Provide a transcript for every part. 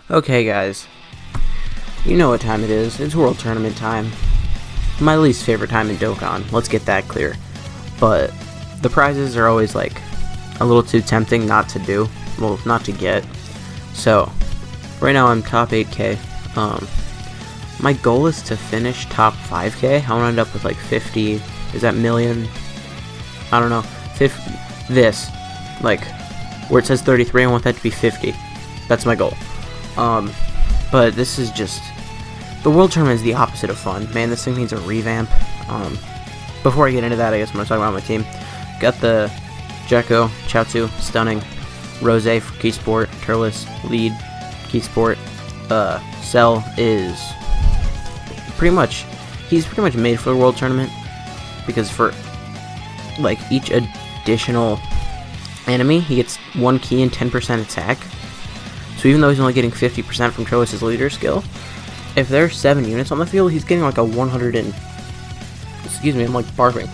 Okay guys, you know what time it is. It's World Tournament time. My least favorite time in Dokkan, let's get that clear. But the prizes are always like a little too tempting not to do, well, not to get. So, right now I'm top 8k. My goal is to finish top 5k. I want to end up with like 50, is that million? I don't know, 50, this, like, where it says 33, I want that to be 50. That's my goal. But this is just, the World Tournament is the opposite of fun. Man, this thing needs a revamp. Before I get into that, I guess I'm going to talk about my team. Got the Gekko, Chaozu, Stunning, Rose for Key Sport, Turles, Lead, Key Sport. Cell is he's pretty much made for the World Tournament, because for, like, each additional enemy, he gets 1 key and 10% attack. So even though he's only getting 50% from Turles' leader skill, if there's 7 units on the field, he's getting like a 100 and... Excuse me, I'm like barfing.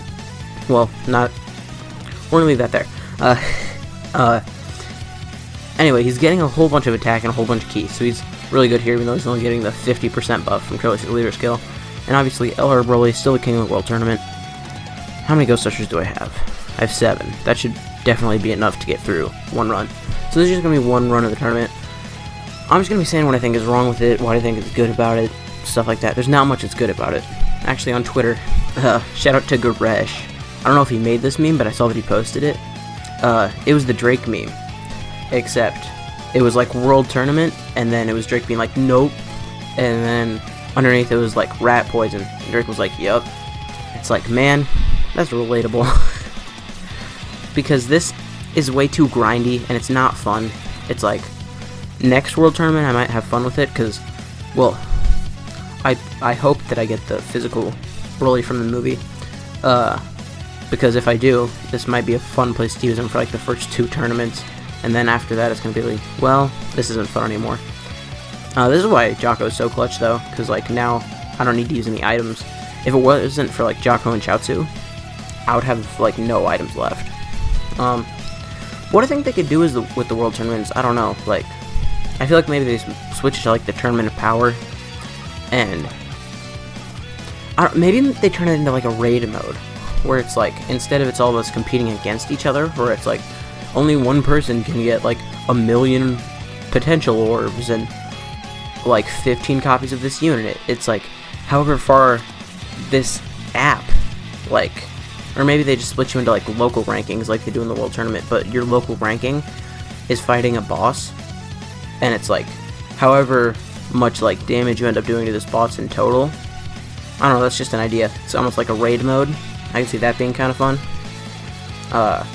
Well, not... We're gonna leave that there. Anyway, he's getting a whole bunch of attack and a whole bunch of keys, so he's really good here, even though he's only getting the 50% buff from Turles' leader skill. And obviously, LR Broly is still the king of the World Tournament. How many Ghost Ushers do I have? I have 7. That should definitely be enough to get through one run. So this is just gonna be one run of the tournament. I'm just going to be saying what I think is wrong with it, what I think is good about it, stuff like that. There's not much that's good about it. Actually, on Twitter, shout out to Goresh. I don't know if he made this meme, but I saw that he posted it. It was the Drake meme, except it was like World Tournament, and then it was Drake being like, nope, and then underneath it was like rat poison, and Drake was like, yup. It's like, man, that's relatable. Because this is way too grindy, and it's not fun. It's like, next World Tournament I might have fun with it, because, well, I hope that I get the physical Broly from the movie, because if I do, this might be a fun place to use him for like the first 2 tournaments, and then after that it's going to be like, well, this isn't fun anymore. This is why Jocko is so clutch though, because like now I don't need to use any items. If it wasn't for like Jocko and Chaozu, I would have like no items left. What I think they could do is with the World Tournaments, I don't know, like, I feel like maybe they switch to like the Tournament of Power, and maybe they turn it into like a raid mode, where it's like, instead of it's all of us competing against each other, where it's like only one person can get like 1,000,000 potential orbs and like 15 copies of this unit. It's like however far this app, like, or maybe they just split you into like local rankings like they do in the World Tournament, but your local ranking is fighting a boss. And it's like, however much like damage you end up doing to this boss in total. I don't know, that's just an idea. It's almost like a raid mode. I can see that being kind of fun. But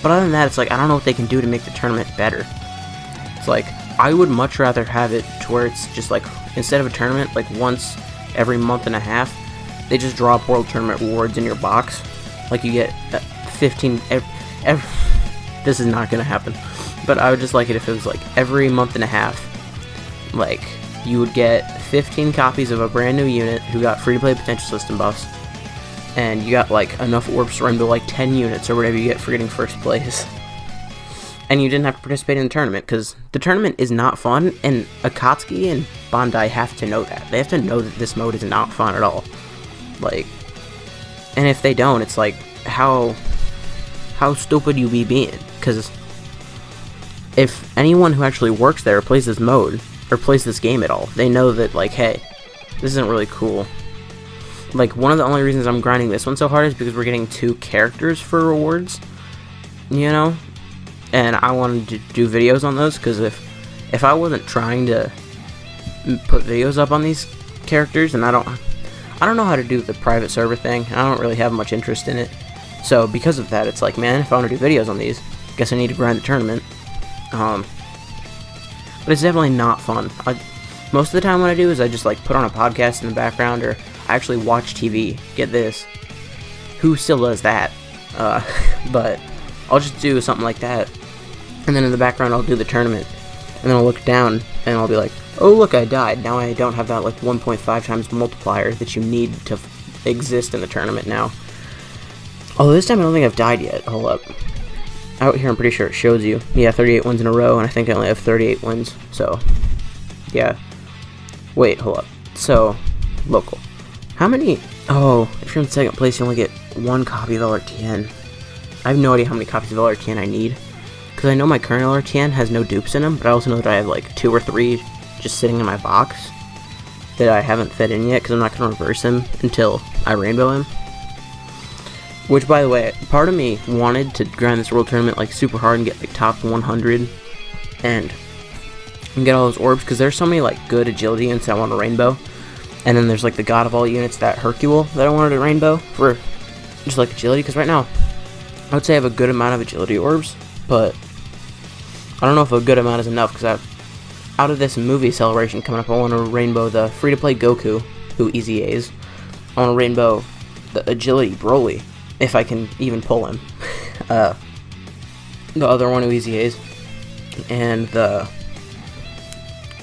other than that, it's like, I don't know what they can do to make the tournament better. It's like, I would much rather have it to where it's just like, instead of a tournament, like once every month and a half, they just drop World Tournament rewards in your box. Like you get 15, this is not going to happen. But I would just like it if it was like every month and a half, like, you would get 15 copies of a brand new unit who got free-to-play potential system buffs, and you got like enough orbs to run to like 10 units or whatever you get for getting first place. And you didn't have to participate in the tournament, because the tournament is not fun, and Akatsuki and Bandai have to know that. They have to know that this mode is not fun at all. Like, and if they don't, it's like, how stupid you be being, because if anyone who actually works there plays this mode, or plays this game at all, they know that, like, hey, this isn't really cool. Like, one of the only reasons I'm grinding this one so hard is because we're getting 2 characters for rewards, you know? And I wanted to do videos on those, because if I wasn't trying to put videos up on these characters, and I don't know how to do the private server thing, I don't really have much interest in it. So, because of that, it's like, man, if I want to do videos on these, guess I need to grind the tournament. But it's definitely not fun. Most of the time what I do is I just like put on a podcast in the background, or I actually watch TV. Get this. Who still does that? But I'll just do something like that, and then in the background I'll do the tournament, and then I'll look down and I'll be like, oh look, I died. Now I don't have that like 1.5 times multiplier that you need to exist in the tournament now. Although this time I don't think I've died yet. Hold up. Out here I'm pretty sure it shows you. Yeah, 38 wins in a row, and I think I only have 38 wins, so Yeah. Wait, hold up. So, local. How many... Oh, if you're in second place, you only get 1 copy of LRTN. I have no idea how many copies of LRTN I need. Because I know my current LRTN has no dupes in them, but I also know that I have like 2 or 3 just sitting in my box that I haven't fed in yet, because I'm not going to reverse him until I rainbow him. Which, by the way, part of me wanted to grind this world tournament like super hard and get like top 100 and get all those orbs, because there's so many like good agility units I want to rainbow. And then there's like the god of all units, that Hercule, that I wanted to rainbow for just like agility, because right now I would say I have a good amount of agility orbs, but I don't know if a good amount is enough, because out of this movie celebration coming up, I want to rainbow the free-to-play Goku, who easy A's. I want to rainbow the agility Broly, if I can even pull him. The other one who easy A's. And the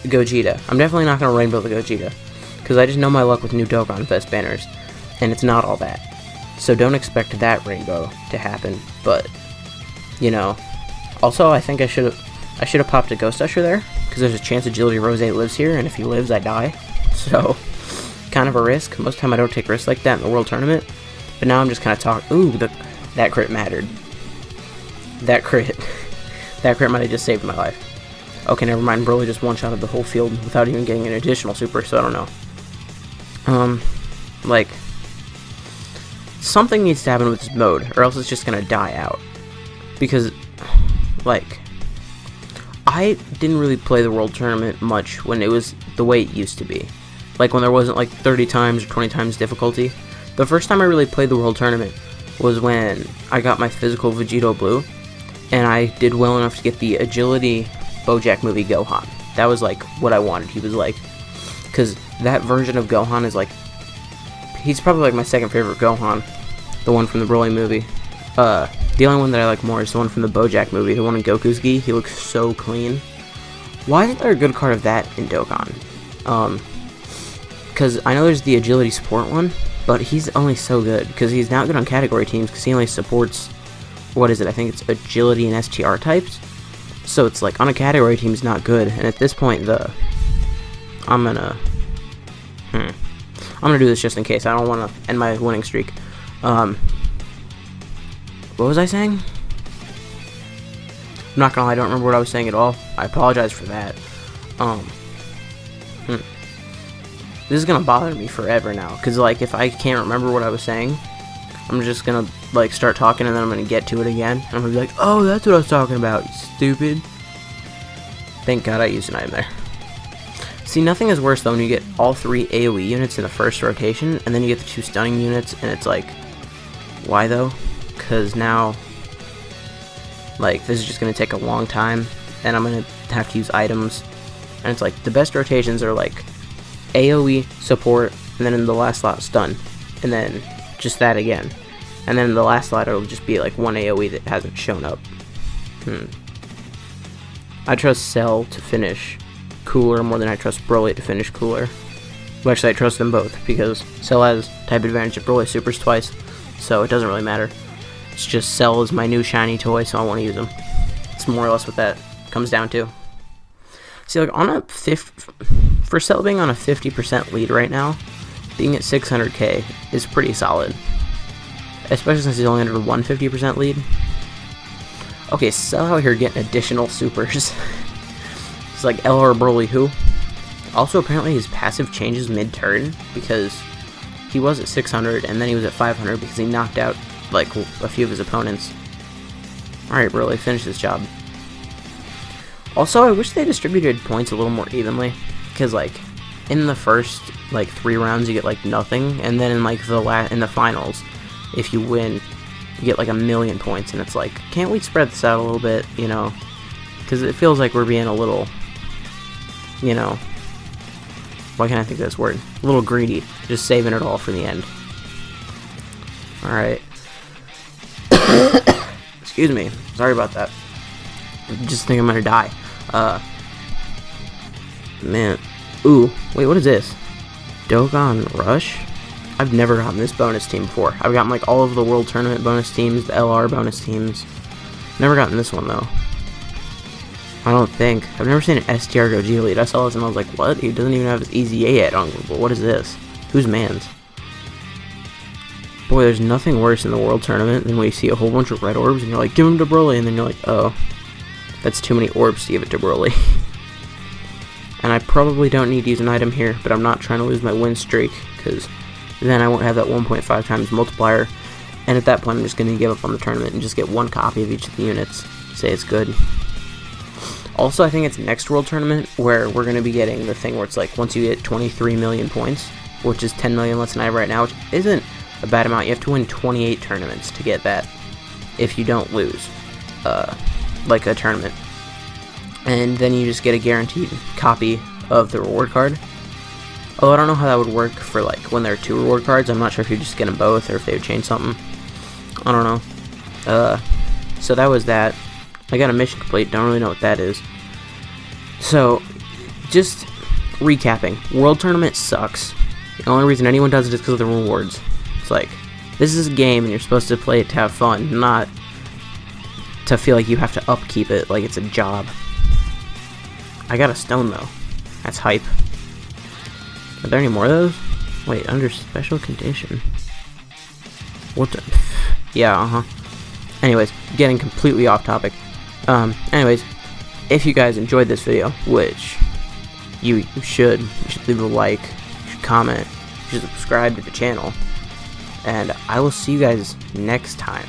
Gogeta. I'm definitely not going to rainbow the Gogeta, because I just know my luck with new Dokkan Fest banners, and it's not all that. So don't expect that rainbow to happen, but, you know. Also, I think I should have popped a Ghost Usher there, because there's a chance Agility Rose lives here, and if he lives, I die. So, kind of a risk. Most of the time I don't take risks like that in the World Tournament, but now I'm just kind of talking. Ooh, that crit mattered. That crit might have just saved my life. Okay, never mind. Broly just one-shotted the whole field without even getting an additional super, so I don't know. Like, something needs to happen with this mode, or else it's just gonna die out. Because, like, I didn't really play the World Tournament much when it was the way it used to be. Like, when there wasn't, like, 30 times or 20 times difficulty. The first time I really played the World Tournament was when I got my physical Vegito Blue, and I did well enough to get the Agility BoJack movie Gohan. That was, like, what I wanted. He was, like, because that version of Gohan is, like, he's probably, like, my second favorite Gohan, the one from the Broly movie. The only one that I like more is the one from the BoJack movie, the one in Goku's gi. He looks so clean. Why isn't there a good card of that in Dokkan? Because I know there's the agility support one, but he's only so good, because he's not good on category teams, because he only supports, what is it, I think it's agility and STR types. So it's like, on a category team, he's not good, and at this point, I'm gonna do this just in case. I don't want to end my winning streak. What was I saying? I'm not gonna lie, I don't remember what I was saying at all. I apologize for that. This is gonna bother me forever now, because, like, if I can't remember what I was saying, I'm just gonna, like, start talking, and then I'm gonna get to it again. I'm gonna be like, oh, that's what I was talking about, you stupid. Thank God I used an item there. See, nothing is worse, though, when you get all 3 AoE units in the first rotation, and then you get the 2 stunning units, and it's like, why, though? Because now, like, this is just going to take a long time, and I'm going to have to use items, and it's like, the best rotations are, like, AoE, support, and then in the last slot, stun, and then just that again, and then in the last slot, it'll just be, like, 1 AoE that hasn't shown up. I trust Cell to finish Cooler more than I trust Broly to finish Cooler. Well, actually, I trust them both, because Cell has type advantage at Broly supers twice, so it doesn't really matter. It's just Cell is my new shiny toy, so I want to use him. It's more or less what that comes down to. See, like, on a for Cell being on a 50% lead right now, being at 600k is pretty solid. Especially since he's only under 150% lead. Okay, Cell out here getting additional supers. It's like LR Broly who? Also, apparently his passive changes mid-turn, because he was at 600 and then he was at 500 because he knocked out, like, a few of his opponents. Alright, Broly, finish this job. Also, I wish they distributed points a little more evenly, because, like, in the first, like, 3 rounds you get, like, nothing, and then in, like, in the finals, if you win, you get, like, 1,000,000 points, and it's like, can't we spread this out a little bit, you know? Because it feels like we're being a little, you know, why can't I think of this word? A little greedy, just saving it all for the end. Alright. Excuse me, sorry about that. I just think I'm gonna die. Man. Ooh, wait, what is this? Dokkan Rush? I've never gotten this bonus team before. I've gotten, like, all of the World Tournament bonus teams, the LR bonus teams. Never gotten this one, though. I don't think. I've never seen an STR go G Elite. I saw this and I was like, what? He doesn't even have his EZA yet on Google. What is this? Who's Mans? Boy, there's nothing worse in the World Tournament than when you see a whole bunch of red orbs and you're like, give him to Broly, and then you're like, oh, that's too many orbs to give it to Broly. And I probably don't need to use an item here, but I'm not trying to lose my win streak, because then I won't have that 1.5 times multiplier, and at that point I'm just going to give up on the tournament and just get one copy of each of the units, say it's good. Also, I think it's next World Tournament where we're going to be getting the thing where it's like, once you get 23 million points, which is 10 million less than I have right now, which isn't a bad amount. You have to win 28 tournaments to get that if you don't lose like a tournament, and then you just get a guaranteed copy of the reward card. Although I don't know how that would work for like when there are 2 reward cards. I'm not sure if you just get them both or if they would change something. I don't know. So that was that. I got a mission complete, don't really know what that is. So just recapping, World Tournament sucks. The only reason anyone does it is because of the rewards. It's like, this is a game and you're supposed to play it to have fun, not to feel like you have to upkeep it like it's a job. I got a stone though. That's hype. Are there any more of those? Wait, under special condition. What the? Yeah, Anyways, getting completely off topic. Anyways, if you guys enjoyed this video, which you should leave a like, you should comment, you should subscribe to the channel. And I will see you guys next time.